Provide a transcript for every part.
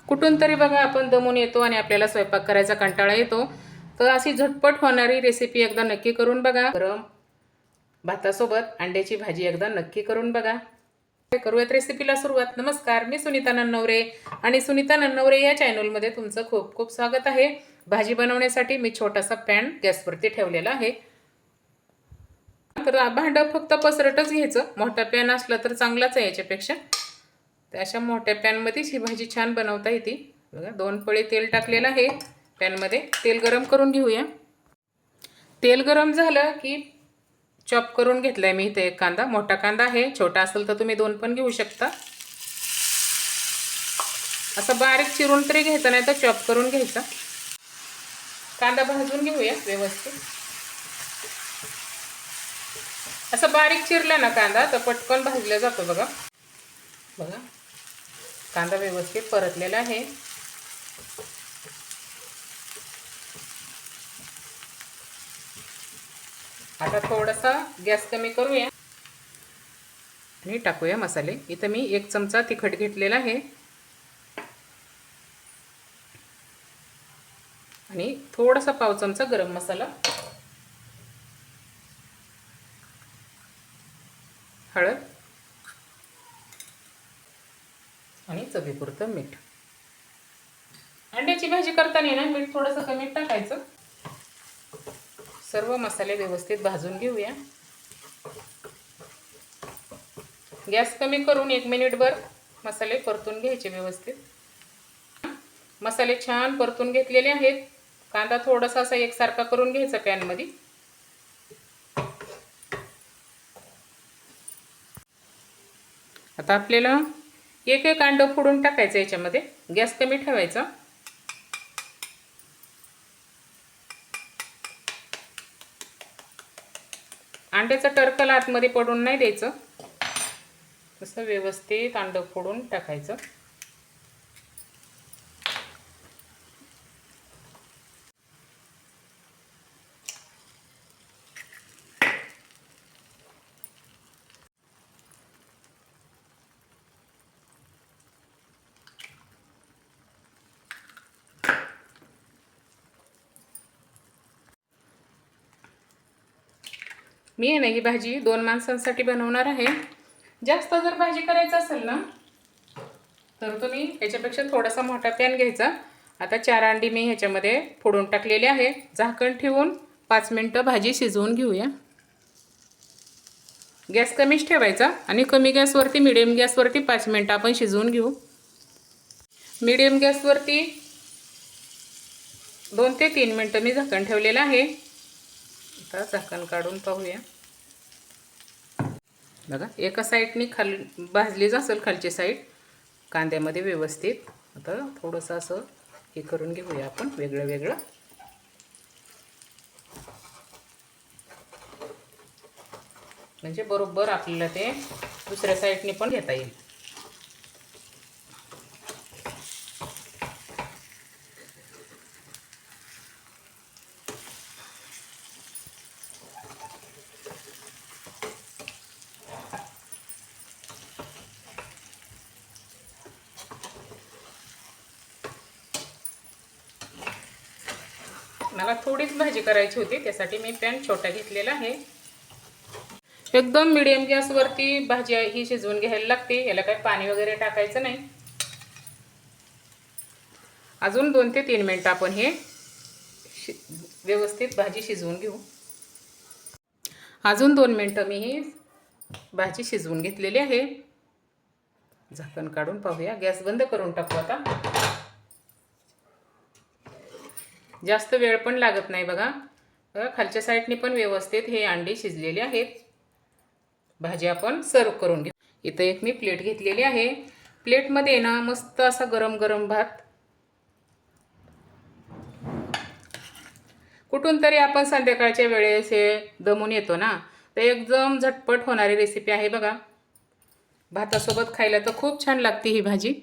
कुठून तरी बघा आपण दमून येतो आणि आपल्याला स्वयंपाक करायचा कंटाळा येतो, तर अशी झटपट होणारी रेसिपी एकदा नक्की करून बघा. गरम भातासोबत अंड्याची भाजी एकदा नक्की करून बघा. करूयात रेसिपीला सुरुवात. नमस्कार, मी सुनीता नन्नवरे आणि सुनीता नन्नवरे या चॅनलमध्ये तुमचं खूप खूप स्वागत आहे. भाजी बनवण्यासाठी मी छोटासा पॅन गॅसवरती ठेवलेला आहे. तर भांडं फक्त पसरटच घ्यायचं. मोठा पॅन असला तर चांगलाच आहे याच्यापेक्षा. तर अशा मोठ्या पॅनमध्येच ही भाजी छान बनवता येते. बघा, 2 पळी तेल टाकलेलं आहे पॅनमध्ये. तेल गरम करून घेऊया. तेल गरम झालं की चॉप करून घेतलाय मी इथे एक कांदा. मोठा कांदा आहे, छोटा असेल तर तुम्ही 2 पण घेऊ शकता. असं बारीक चिरून तरी घ्यायचं, नाही तर चॉप करून घ्यायचा. कांदा भाजून घेऊया व्यवस्थित. असं बारीक चिरला ना कांदा तर पटकन भाजला जातो. बघा बघा, कांदा व्यवस्थित परतलेला आहे. आता थोडासा गॅस कमी करूया आणि टाकूया मसाले. इथं मी 1 चमचा तिखट घेतलेला आहे आणि थोडासा पाव चमचा गरम मसाला, हळद आणि चवीपुरतं मीठ. अंड्याची भाजी करताना ना मीठ थोडंसं कमी टाकायचं. सर्व मसाले व्यवस्थित भाजून घेऊया. गॅस कमी करून 1 मिनिटभर मसाले परतून घ्यायचे व्यवस्थित. मसाले छान परतून घेतलेले आहेत. कांदा थोडासा असा एकसारखा करून घ्यायचा पॅनमध्ये. आता आपल्याला एक एक अंडं फोडून टाकायचं याच्यामध्ये. गॅस कमी ठेवायचा. अंड्याचं टरकल आतमध्ये पडून नाही द्यायचं. असं व्यवस्थित अंडं फोडून टाकायचं. मी आहे ना ही भाजी 2 माणसांसाठी बनवणार आहे. जास्त जर भाजी करायचं असेल ना तर तुम्ही याच्यापेक्षा थोडासा मोठा पॅन घ्यायचा. आता 4 अंडी मी ह्याच्यामध्ये फोडून टाकलेले आहे. झाकण ठेवून 5 मिनिटं भाजी शिजवून घेऊया. गॅस कमीच ठेवायचा आणि कमी गॅसवरती, मिडियम गॅसवरती 5 मिनिटं आपण शिजवून घेऊ. मिडियम गॅसवरती 2 ते 3 मिनिटं मी झाकण ठेवलेलं आहे. आता झाकण काढून पाहूया. बघा, एका साईडनी भाजलीच असेल खालची साईड कांद्यामध्ये व्यवस्थित. आता थोडंसं असं हे करून घेऊया आपण वेगळं वेगळं. म्हणजे बरोबर आपल्याला ते दुसऱ्या साईडनी पण घेता येईल. मला थोडीच भाजी करायची होती, त्यासाठी मी पॅन छोटा घेतलेला आहे. एकदम मीडियम गॅसवरती भाजी ही शिजवून घ्यायला लागते. याला काही पाणी वगैरे टाकायचं नाही. अजून 2 ते 3 मिनिटं आपण हे व्यवस्थित भाजी शिजवून घेऊ. अजून 2 मिनिटं मी ही भाजी शिजवून घेतलेली आहे. झाकण काढून पाहूया. गॅस बंद करून टाकू आता. जास्त वेळ पण लागत नाही. बघा बघा, खालच्या साईडनी पण व्यवस्थित हे अंडी शिजलेली आहेत. भाजी आपण सर्व करून घेऊ. इथं एक मी प्लेट घेतलेली आहे. प्लेटमध्ये ना मस्त असा गरम गरम भात. कुठून तरी आपण संध्याकाळच्या वेळेस हे दमून येतो ना, तर एकदम झटपट होणारी रेसिपी आहे. बघा, भातासोबत खायला तर खूप छान लागते ही भाजी.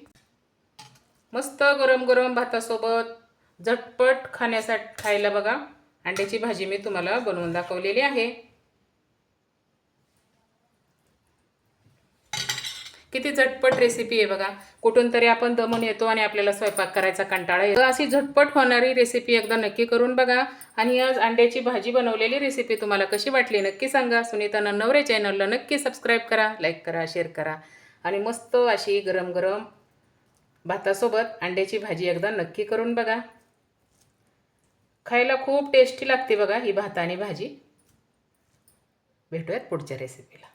मस्त गरम गरम भातासोबत झटपट खाण्यासाठी खायला बघा अंड्याची भाजी मी तुम्हाला बनवून दाखवलेली आहे. किती झटपट रेसिपी आहे बघा. कुठून तरी आपण दमून येतो आणि आपल्याला स्वयंपाक करायचा कंटाळा येतो. अशी झटपट होणारी रेसिपी एकदा नक्की करून बघा. आणि आज अंड्याची भाजी बनवलेली रेसिपी तुम्हाला कशी वाटली नक्की सांगा. सुनीता नवरे चॅनलला नक्की सबस्क्राईब करा, लाईक करा, शेअर करा. आणि मस्त अशी गरम गरम भातासोबत अंड्याची भाजी एकदा नक्की करून बघा. खायला खूप टेस्टी लागते बघा ही भात आणि भाजी. भेटूयात पुढच्या रेसिपीला.